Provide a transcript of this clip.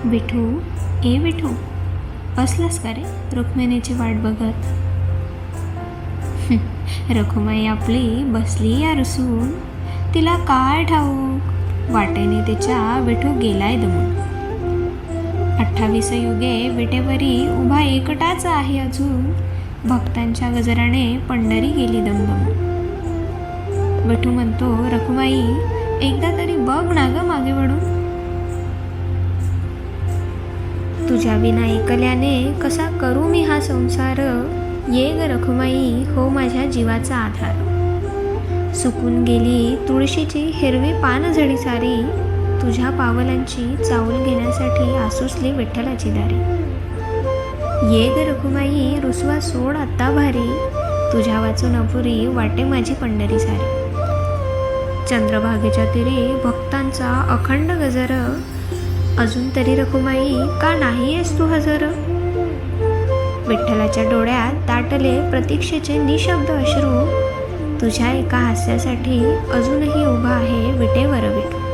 विठू, ए विठू, बसलास का रे रुक्मिणीची वाट बघत? रखुमाई आपली बसली या रुसून, तिला काय ठाऊक वाटेने तिच्या विठू गेलाय दमून. 28 युगे विटेवरी उभा एकटाच आहे अजून, भक्तांच्या गजराने पंढरी गेली दमदम. विठू म्हणतो, रखुमाई एकदा तरी बघ ना ग मागे वळून, तुझ्या विना एकल्याने कसा करू मी हा संसार. ये ग रखुमाई हो माझ्या जीवाचा आधार. सुकून गेली तुळशीची हिरवी पानझडी सारी, तुझ्या पावलांची चावल घेण्यासाठी आसुसली विठ्ठलाची दारी. ये ग रखुमाई रुसवा सोड आत्ता भारी, तुझ्या वाचून अपुरी वाटे माझी पंढरी सारी. चंद्रभागेच्या तीरी भक्तांचा अखंड गजर, अजून तरी रखुमाई का नाही आहेस तू हजर. विठ्ठलाच्या डोळ्यात दाटले प्रतीक्षेचे निशब्द अश्रू, तुझ्या एका हास्यासाठी अजूनही उभा आहे विटेवर विठू.